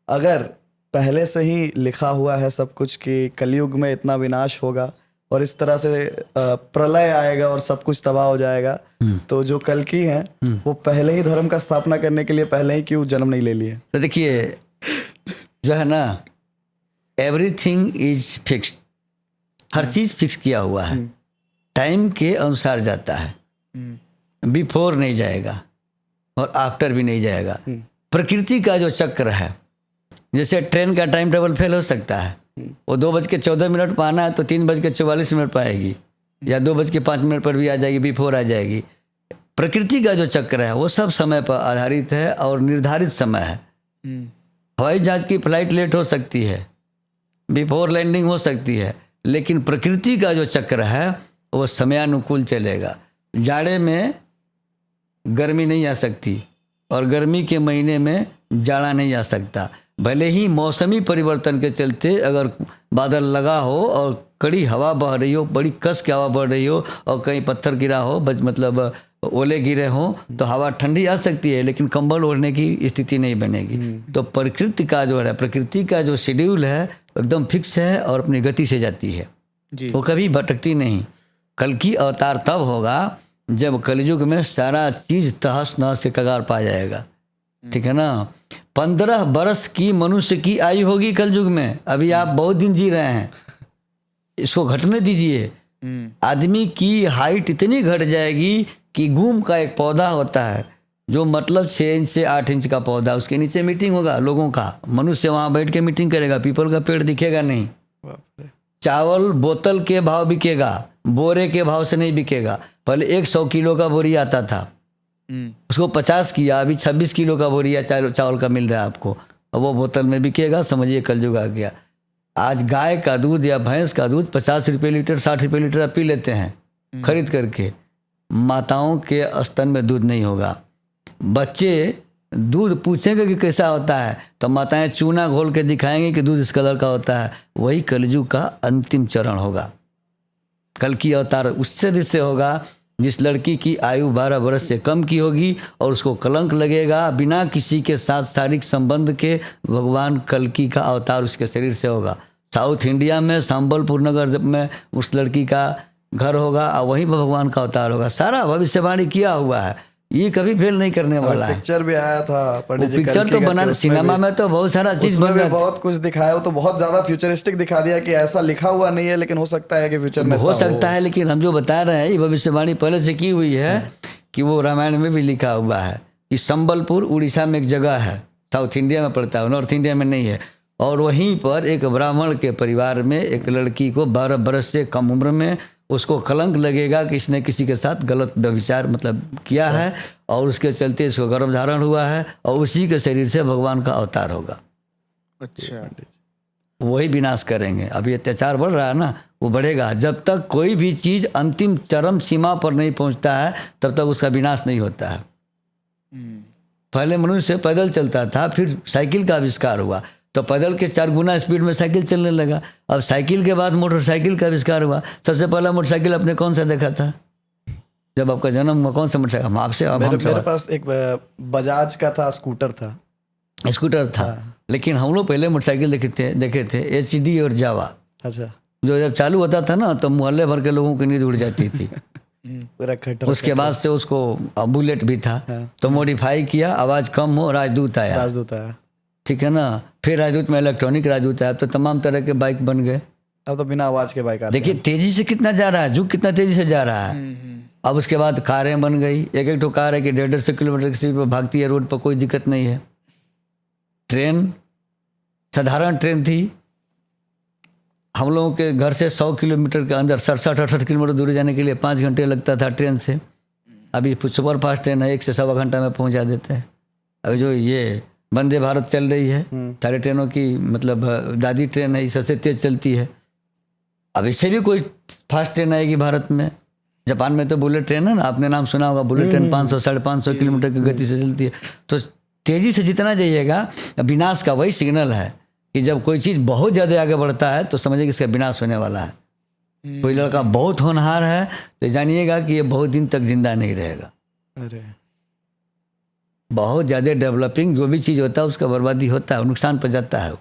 अगर पहले से ही लिखा हुआ है सब कुछ कि कलयुग में इतना विनाश होगा और इस तरह से प्रलय आएगा और सब कुछ तबाह हो जाएगा, तो जो कल्कि हैं वो पहले ही धर्म का स्थापना करने के लिए पहले ही क्यों जन्म नहीं ले लिए? तो देखिए, जो है ना, everything is fixed, her cheese fix किया हुआ है, टाइम के अनुसार जाता है, बिफोर नहीं जाएगा और आफ्टर भी नहीं जाएगा। प्रकृति का जो चक्र है, जैसे ट्रेन का टाइम टेबल फेल हो सकता है, वो 2:14 पर आना है तो 3:44 पर आएगी, या 2:05 पर भी आ जाएगी, बिफोर आ जाएगी। प्रकृति का जो चक्र है वो सब समय पर आधारित है और निर्धारित समय है। हवाई जहाज की फ्लाइट लेट हो सकती है, बिफोर लैंडिंग हो सकती है, लेकिन प्रकृति का जो चक्र है वो समयानुकूल चलेगा। जाड़े में गर्मी नहीं आ सकती और गर्मी के महीने में जाड़ा नहीं आ सकता। भले ही मौसमी परिवर्तन के चलते अगर बादल लगा हो और कड़ी हवा बह रही हो, बड़ी कस की हवा बह रही हो और कहीं पत्थर गिरा हो, मतलब ओले गिरे हों, तो हवा ठंडी आ सकती है, लेकिन कंबल ओढ़ने की स्थिति नहीं बनेगी। तो प्रकृति का जो है, प्रकृति का जो शेड्यूल है एकदम फिक्स है और अपनी गति से जाती है जी। वो कभी भटकती नहीं। कल की अवतार तब होगा जब कलयुग में सारा चीज़ तहस नहस के कगार पा जाएगा, ठीक है ना। 15 बरस की मनुष्य की आयु होगी कलयुग में। अभी आप बहुत दिन जी रहे हैं, इसको घटने दीजिए। आदमी की हाइट इतनी घट जाएगी कि गूम का एक पौधा होता है जो मतलब 6 इंच से 8 इंच का पौधा, उसके नीचे मीटिंग होगा लोगों का, मनुष्य वहाँ बैठ के मीटिंग करेगा, पीपल का पेड़ दिखेगा नहीं। चावल बोतल के भाव बिकेगा, बोरे के भाव से नहीं बिकेगा। पहले 100 किलो का बोरी आता था, उसको 50 किया, अभी 26 किलो का बोरिया चावल का मिल रहा है आपको, और वो बोतल में बिकेगा। समझिए कलयुग आ गया। आज गाय का दूध या भैंस का दूध 50 रुपये लीटर, 60 रुपये लीटर आप पी लेते हैं खरीद करके। माताओं के स्तन में दूध नहीं होगा। बच्चे दूध पूछेंगे कि कैसा होता है, तो माताएं चूना घोल के दिखाएंगे कि दूध इस कलर का होता है। वही कलयुग का अंतिम चरण होगा। कल की अवतार उससे जिससे होगा जिस लड़की की आयु 12 वर्ष से कम की होगी और उसको कलंक लगेगा, बिना किसी के साथ शारीरिक संबंध के भगवान कल्कि का अवतार उसके शरीर से होगा। साउथ इंडिया में संबलपुर नगर में उस लड़की का घर होगा और वहीं पर भगवान का अवतार होगा। सारा भविष्यवाणी किया हुआ है, ये कभी फेल नहीं करने वाला है। पिक्चर भी आया था पंडित जी, पिक्चर तो बना, सिनेमा में तो बहुत सारा चीज बन रहा है, बहुत कुछ दिखाया। वो तो बहुत ज्यादा फ्यूचरिस्टिक दिखा दिया कि ऐसा लिखा हुआ नहीं है, लेकिन हो सकता है कि फ्यूचर में हो सकता है। लेकिन हम जो बता रहे हैं ये भविष्यवाणी पहले से की हुई है कि वो रामायण में भी लिखा हुआ है कि संबलपुर उड़ीसा में एक जगह है, साउथ इंडिया में पड़ता है, नॉर्थ इंडिया में नहीं है। और वहीं पर एक ब्राह्मण के परिवार में एक लड़की को 12 बरस से कम उम्र में उसको कलंक लगेगा कि इसने किसी के साथ गलत व्यभिचार मतलब किया है, और उसके चलते इसको गर्भधारण हुआ है और उसी के शरीर से भगवान का अवतार होगा। अच्छा, वही विनाश करेंगे। अभी अत्याचार बढ़ रहा है ना, वो बढ़ेगा। जब तक कोई भी चीज़ अंतिम चरम सीमा पर नहीं पहुंचता है तब तक उसका विनाश नहीं होता है। पहले मनुष्य पैदल चलता था, फिर साइकिल का आविष्कार हुआ तो पैदल के 4 गुना स्पीड में साइकिल चलने लगा। अब साइकिल के बाद मोटरसाइकिल का आविष्कार हुआ। सबसे पहला मोटरसाइकिल आपने कौन सा देखा था जब आपका जन्म हुआ? कौन सा मोटरसाइकिल? हम आपसे मेरे पास एक बजाज का था, स्कूटर था। लेकिन हम लोग पहले मोटरसाइकिल देखे थे HD और जावा। अच्छा। जो जब चालू होता था ना तो मोहल्ले भर के लोगों की नींद उड़ जाती थी। पूरा खटर। उसके बाद से उसको बुलेट भी था तो मॉडिफाई किया, आवाज़ कम हो, राजदूत आया, ठीक है ना। फिर राजदूत में इलेक्ट्रॉनिक राजदूत आया, तो तमाम तरह के बाइक बन गए। अब तो बिना आवाज़ के बाइक आते हैं। देखिए तेजी से कितना जा रहा है, युग कितना तेजी से जा रहा है। अब उसके बाद कारें बन गई। एक तो कार है कि 150 किलोमीटर की स्पीड पर भागती है, रोड पर कोई दिक्कत नहीं है। ट्रेन, साधारण ट्रेन थी, हम लोगों के घर से 100 किलोमीटर के अंदर 67-68 किलोमीटर दूरी जाने के लिए 5 घंटे लगता था ट्रेन से। अभी सुपर फास्ट ट्रेन है, 1 से 1.25 घंटा में पहुंचा देते हैं। अभी जो ये वंदे भारत चल रही है, सारी ट्रेनों की मतलब दादी ट्रेन है, सबसे तेज़ चलती है। अब इससे भी कोई फास्ट ट्रेन आएगी भारत में। जापान में तो बुलेट ट्रेन है ना, आपने नाम सुना होगा। बुलेट ट्रेन 500-550 किलोमीटर की गति से चलती है। तो तेज़ी से जितना जाइएगा, विनाश का वही सिग्नल है कि जब कोई चीज़ बहुत ज़्यादा आगे बढ़ता है तो समझिए कि इसका विनाश होने वाला है। कोई लड़का बहुत होनहार है तो जानिएगा कि ये बहुत दिन तक जिंदा नहीं रहेगा। अरे बहुत ज़्यादा डेवलपिंग जो भी चीज़ होता है उसका बर्बादी होता है, नुकसान पहुँचाता है।